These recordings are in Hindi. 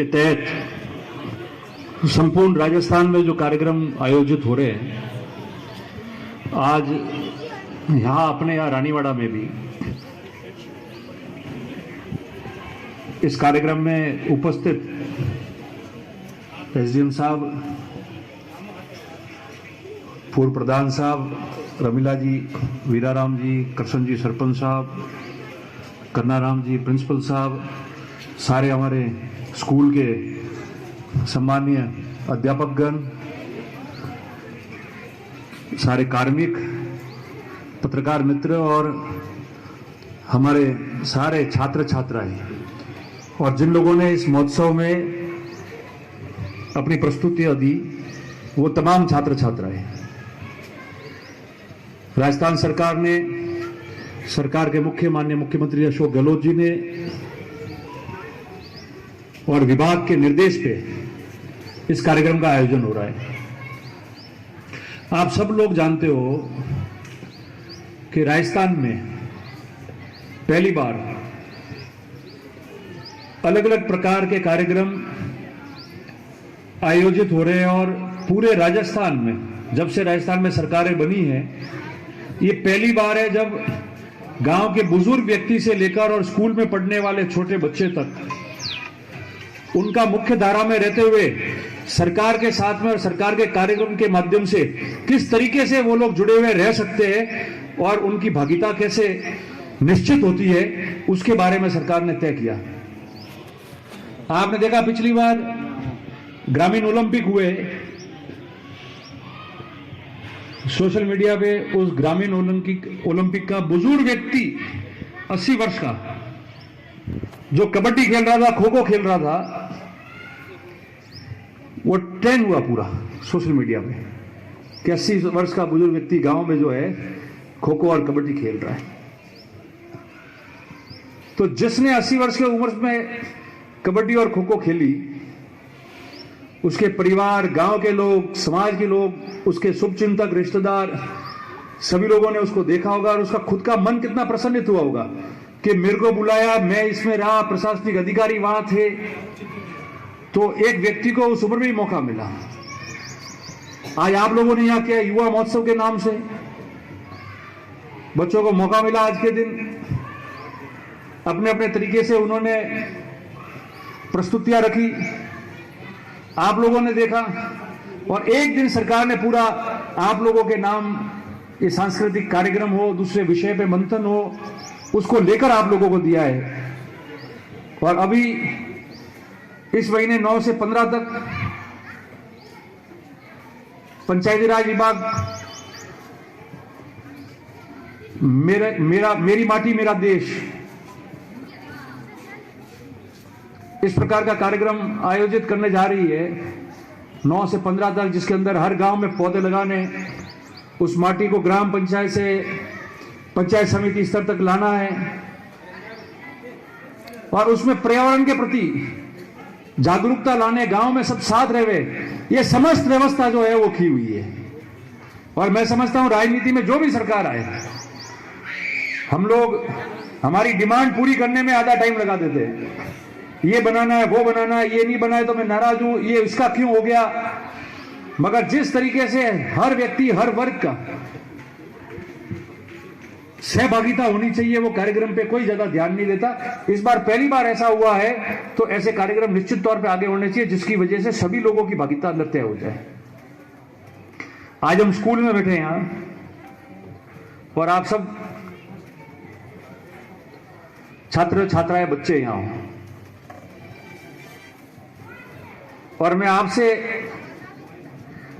के तहत संपूर्ण राजस्थान में जो कार्यक्रम आयोजित हो रहे हैं, आज यहाँ अपने यहाँ रानीवाड़ा में भी इस कार्यक्रम में उपस्थित एसडीएम साहब, पूर्व प्रधान साहब, रमीला जी, वीराराम जी, कृष्ण जी सरपंच साहब, कन्नाराम जी प्रिंसिपल साहब, सारे हमारे स्कूल के सम्मानीय अध्यापकगण, सारे कार्मिक, पत्रकार मित्र और हमारे सारे छात्र छात्राएं, और जिन लोगों ने इस महोत्सव में अपनी प्रस्तुतियां दी वो तमाम छात्र छात्राएं। राजस्थान सरकार ने, सरकार के माननीय मुख्यमंत्री अशोक गहलोत जी ने और विभाग के निर्देश पे इस कार्यक्रम का आयोजन हो रहा है। आप सब लोग जानते हो कि राजस्थान में पहली बार अलग अलग प्रकार के कार्यक्रम आयोजित हो रहे हैं, और पूरे राजस्थान में जब से राजस्थान में सरकारें बनी हैं, ये पहली बार है जब गांव के बुजुर्ग व्यक्ति से लेकर और स्कूल में पढ़ने वाले छोटे बच्चे तक उनका मुख्य धारा में रहते हुए सरकार के साथ में और सरकार के कार्यक्रम के माध्यम से किस तरीके से वो लोग जुड़े हुए रह सकते हैं और उनकी भागीदारी कैसे निश्चित होती है, उसके बारे में सरकार ने तय किया। आपने देखा पिछली बार ग्रामीण ओलंपिक हुए, सोशल मीडिया पे उस ग्रामीण ओलंपिक का बुजुर्ग व्यक्ति 80 वर्ष का जो कबड्डी खेल रहा था, खो खो खेल रहा था, वो ट्रेंड हुआ पूरा सोशल मीडिया में कि 80 वर्ष का बुजुर्ग व्यक्ति गांव में जो है खो खो और कबड्डी खेल रहा है। तो जिसने 80 वर्ष की उम्र में कबड्डी और खो खो खेली, उसके परिवार, गांव के लोग, समाज के लोग, उसके शुभचिंतक, रिश्तेदार, सभी लोगों ने उसको देखा होगा और उसका खुद का मन कितना प्रसन्नित हुआ होगा कि मेरे को बुलाया, मैं इसमें रहा, प्रशासनिक अधिकारी वहां थे, तो एक व्यक्ति को उस उम्र में ही मौका मिला। आज आप लोगों ने यहां किया युवा महोत्सव के नाम से, बच्चों को मौका मिला। आज के दिन अपने अपने तरीके से उन्होंने प्रस्तुतियां रखी, आप लोगों ने देखा, और एक दिन सरकार ने पूरा आप लोगों के नाम ये सांस्कृतिक कार्यक्रम हो, दूसरे विषय पे मंथन हो, उसको लेकर आप लोगों को दिया है। और अभी इस महीने 9 से 15 तक पंचायती राज विभाग मेरी माटी मेरा देश, इस प्रकार का कार्यक्रम आयोजित करने जा रही है 9 से 15 तक, जिसके अंदर हर गांव में पौधे लगाने, उस माटी को ग्राम पंचायत से पंचायत समिति स्तर तक लाना है, और उसमें पर्यावरण के प्रति जागरूकता लाने, गांव में सब साथ रहे, ये समस्त व्यवस्था जो है वो की हुई है। और मैं समझता हूं राजनीति में जो भी सरकार आए, हम लोग हमारी डिमांड पूरी करने में आधा टाइम लगा देते हैं, ये बनाना है, वो बनाना है, ये नहीं बनाए तो मैं नाराज हूं, ये इसका क्यों हो गया। मगर जिस तरीके से हर व्यक्ति, हर वर्ग का सहभागिता होनी चाहिए, वो कार्यक्रम पे कोई ज्यादा ध्यान नहीं देता। इस बार पहली बार ऐसा हुआ है, तो ऐसे कार्यक्रम निश्चित तौर पे आगे होने चाहिए जिसकी वजह से सभी लोगों की भागीदारी अंदर तय हो जाए। आज हम स्कूल में बैठे हैं यहां, और आप सब छात्र छात्राएं, बच्चे यहां हो, और मैं आपसे,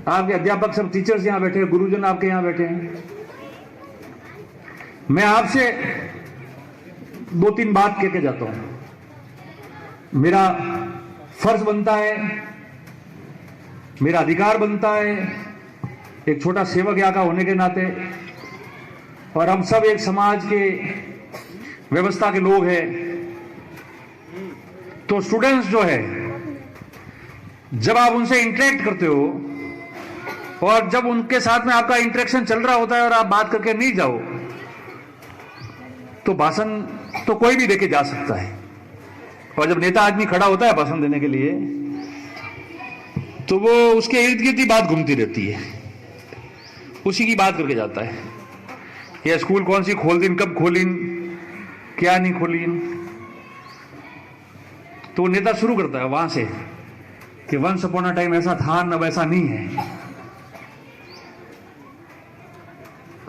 आपके अध्यापक, सब टीचर्स यहां बैठे हैं, गुरुजन आपके यहां बैठे हैं, मैं आपसे 2-3 बात कह के जाता हूं। मेरा फर्ज बनता है, मेरा अधिकार बनता है, एक छोटा सेवक यहाँ का होने के नाते, और हम सब एक समाज के व्यवस्था के लोग हैं। तो स्टूडेंट्स जो है, जब आप उनसे इंटरेक्ट करते हो और जब उनके साथ में आपका इंटरेक्शन चल रहा होता है और आप बात करके नहीं जाओ, तो भाषण तो कोई भी देके जा सकता है, और जब नेता आदमी खड़ा होता है भाषण देने के लिए तो वो उसके इर्द गिर्द ही बात घूमती रहती है, उसी की बात करके जाता है। यह स्कूल कौन सी खोल दिन, कब खोलीन, क्या नहीं खोलीन। तो नेता शुरू करता है वहां से कि वंस अपॉन अ टाइम ऐसा था, अब ऐसा नहीं है।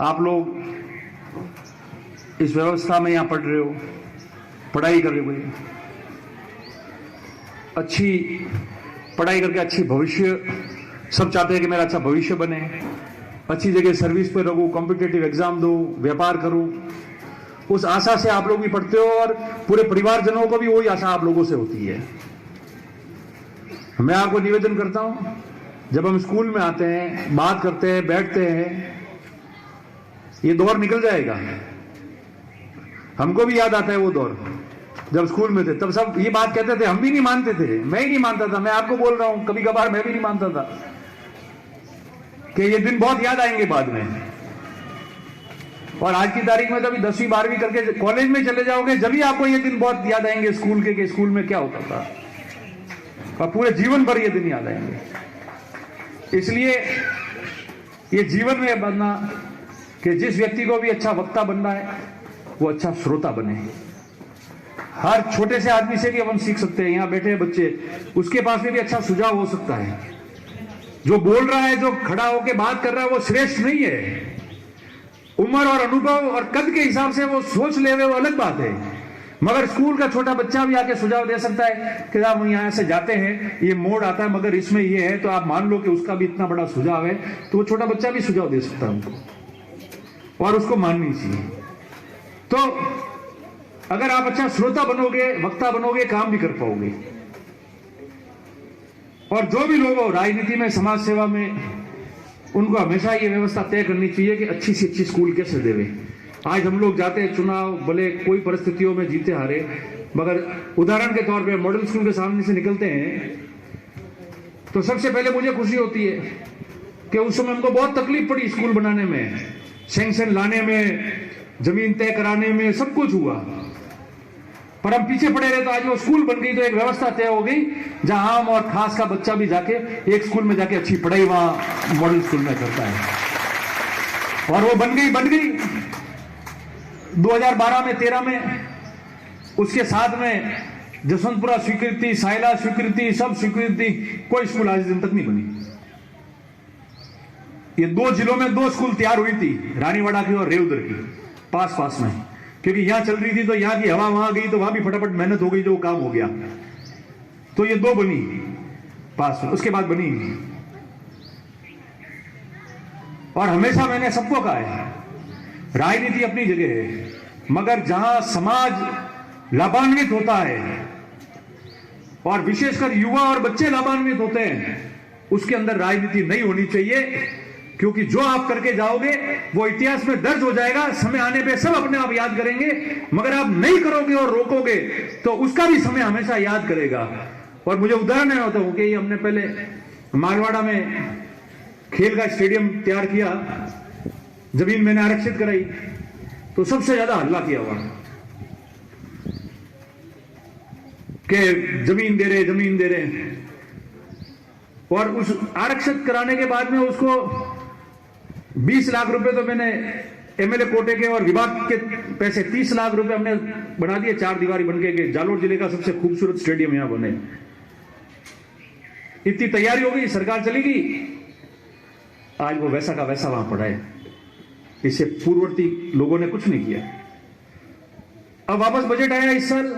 आप लोग इस व्यवस्था में यहां पढ़ रहे हो, पढ़ाई कर रहे हो, अच्छी पढ़ाई करके अच्छी भविष्य, सब चाहते हैं कि मेरा अच्छा भविष्य बने, अच्छी जगह सर्विस पे रहूं, कॉम्पिटिटिव एग्जाम दूं, व्यापार करूं। उस आशा से आप लोग भी पढ़ते हो और पूरे परिवारजनों को भी वही आशा आप लोगों से होती है। मैं आपको निवेदन करता हूं, जब हम स्कूल में आते हैं, बात करते हैं, बैठते हैं, ये दौर निकल जाएगा। हमको भी याद आता है वो दौर, जब स्कूल में थे तब सब ये बात कहते थे, हम भी नहीं मानते थे, मैं ही नहीं मानता था। मैं आपको बोल रहा हूं, कभी कभार मैं भी नहीं मानता था कि ये दिन बहुत याद आएंगे बाद में। और आज की तारीख में तो अभी 10वीं 12वीं करके कॉलेज में चले जाओगे, जब भी आपको ये दिन बहुत याद आएंगे स्कूल के, कि स्कूल में क्या होता था, और पूरे जीवन भर ये दिन याद आएंगे। इसलिए ये जीवन में बनना कि जिस व्यक्ति को भी अच्छा वक्ता बनना है वो अच्छा श्रोता बने। हर छोटे से आदमी से भी अपन सीख सकते हैं, यहां बैठे बच्चे, उसके पास में भी अच्छा सुझाव हो सकता है। जो बोल रहा है, जो खड़ा होकर बात कर रहा है, वो श्रेष्ठ नहीं है। उम्र और अनुभव और कद के हिसाब से वो सोच ले, वो अलग बात है। मगर स्कूल का छोटा बच्चा भी आके सुझाव दे सकता है कि आप यहां से जाते हैं, ये मोड़ आता है, मगर इसमें ये है, तो आप मान लो कि उसका भी इतना बड़ा सुझाव है, तो वो छोटा बच्चा भी सुझाव दे सकता है उनको, और उसको माननी चाहिए। तो अगर आप अच्छा श्रोता बनोगे, वक्ता बनोगे, काम भी कर पाओगे। और जो भी लोग हो राजनीति में, समाज सेवा में, उनको हमेशा ये व्यवस्था तय करनी चाहिए कि अच्छी से अच्छी स्कूल कैसे देवे। आज हम लोग जाते हैं चुनाव, भले कोई परिस्थितियों में जीते हारे, मगर उदाहरण के तौर पे मॉडल स्कूल के सामने से निकलते हैं तो सबसे पहले मुझे खुशी होती है कि उस समय हमको बहुत तकलीफ पड़ी स्कूल बनाने में, सैंक्शन लाने में, जमीन तय कराने में, सब कुछ हुआ, पर हम पीछे पड़े रहे। तो आज वो स्कूल बन गई, तो एक व्यवस्था तय हो गई जहां आम और खास का बच्चा भी जाके एक स्कूल में जाके अच्छी पढ़ाई वहां मॉडल स्कूल में करता है। और वो बन गई 2012 में, 13 में, उसके साथ में जसवंतपुरा स्वीकृति, साइला स्वीकृति, सब स्वीकृति, कोई स्कूल आज दिन तक नहीं बनी। ये 2 जिलों में 2 स्कूल तैयार हुई थी, रानीवाड़ा की और रेवदर की, पास में, क्योंकि यहां चल रही थी तो यहां की हवा वहां गई, तो वहां भी फटाफट मेहनत हो गई, जो काम हो गया। तो ये 2 बनी पास में, उसके बाद बनी नहीं। और हमेशा मैंने सबको कहा है, राजनीति अपनी जगह है, मगर जहां समाज लाभान्वित होता है और विशेषकर युवा और बच्चे लाभान्वित होते हैं, उसके अंदर राजनीति नहीं होनी चाहिए। क्योंकि जो आप करके जाओगे वो इतिहास में दर्ज हो जाएगा, समय आने पे सब अपने आप याद करेंगे। मगर आप नहीं करोगे और रोकोगे तो उसका भी समय हमेशा याद करेगा। और मुझे उदाहरण है होता हूं कि हमने पहले मारवाड़ा में खेल का स्टेडियम तैयार किया, जमीन मैंने आरक्षित कराई, तो सबसे ज्यादा हल्ला किया हुआ कि जमीन दे रहे। और उस आरक्षित कराने के बाद में उसको 20 लाख रुपए तो मैंने एमएलए कोटे के और विभाग के पैसे 30 लाख रुपए हमने बढ़ा दिए, 4 दीवारी बनके के जालोर जिले का सबसे खूबसूरत स्टेडियम यहां बने। इतनी तैयारी हो गई, सरकार चली गई, आज वो वैसा का वैसा वहां पड़ा है। इससे पूर्ववर्ती लोगों ने कुछ नहीं किया। अब वापस बजट आया इस साल,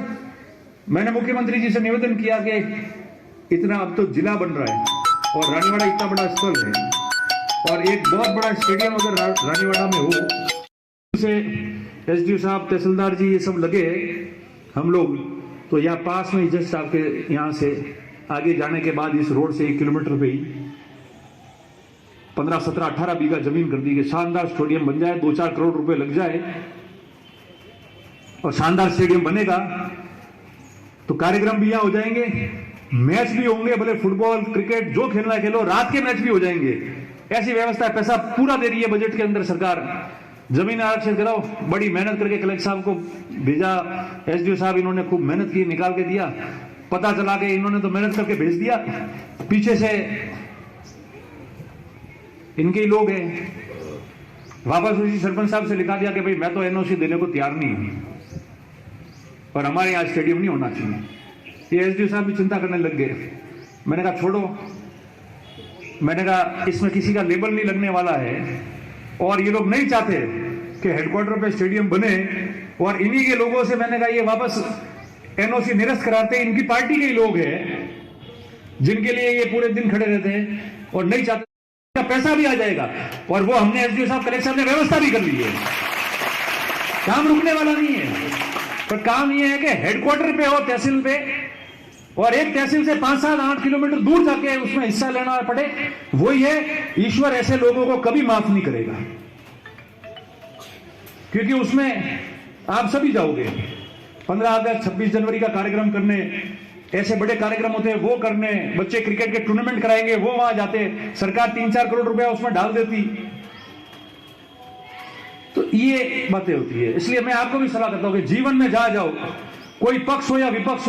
मैंने मुख्यमंत्री जी से निवेदन किया कि इतना अब तो जिला बन रहा है और रानीवाड़ा इतना बड़ा स्थल है, और एक बहुत बड़ा स्टेडियम अगर रानीवाड़ा में हो, से एसडीओ साहब, तहसीलदार जी, ये सब लगे हम लोग, तो यहाँ पास में ही जस्ट आपके यहाँ से आगे जाने के बाद इस रोड से 1 किलोमीटर पे ही 15, 17, 18 बीघा जमीन कर दी कि शानदार स्टेडियम बन जाए, 2-4 करोड़ रुपए लग जाए और शानदार स्टेडियम बनेगा तो कार्यक्रम भी यहाँ हो जाएंगे, मैच भी होंगे, भले फुटबॉल, क्रिकेट, जो खेलना है खेलो, रात के मैच भी हो जाएंगे। ऐसी व्यवस्था है, पैसा पूरा दे रही है बजट के अंदर सरकार। जमीन आरक्षित कराओ, बड़ी मेहनत करके कलेक्टर साहब को भेजा, एसडीओ साहब इन्होंने खूब मेहनत की, निकाल के दिया, पता चला कि इन्होंने तो मेहनत करके भेज दिया, पीछे से इनके ही लोग हैं, वापस उसी सरपंच साहब से लिखा दिया कि भाई मैं तो एनओसी देने को तैयार नहीं हूं और हमारे यहां स्टेडियम नहीं होना चाहिए। ये एसडीओ साहब भी चिंता करने लग गए। मैंने कहा छोड़ो, मैंने कहा इसमें किसी का लेबल नहीं लगने वाला है और ये लोग नहीं चाहते कि हेडक्वार्टर पे स्टेडियम बने, और इन्हीं के लोगों से मैंने कहा ये वापस एनओसी निरस्त कराते, इनकी पार्टी के ही लोग हैं जिनके लिए ये पूरे दिन खड़े रहते हैं और नहीं चाहते, पैसा भी आ जाएगा। और वो हमने एसडीओ साहब कलेक्टर साहब ने व्यवस्था भी कर ली है, काम रुकने वाला नहीं है। पर काम ये है कि हेडक्वार्टर पे हो तहसील पे, और एक तहसील से 5, 7, 8 किलोमीटर दूर जाके उसमें हिस्सा लेना पड़े, वही है ईश्वर ऐसे लोगों को कभी माफ नहीं करेगा, क्योंकि उसमें आप सभी जाओगे 15 अगस्त 26 जनवरी का कार्यक्रम करने, ऐसे बड़े कार्यक्रम होते हैं वो करने, बच्चे क्रिकेट के टूर्नामेंट कराएंगे वो वहां जाते, सरकार 3-4 करोड़ रुपया उसमें डाल देती, तो ये बातें होती है। इसलिए मैं आपको भी सलाह करता हूं कि जीवन में जहां जाओ, कोई पक्ष हो या विपक्ष हो,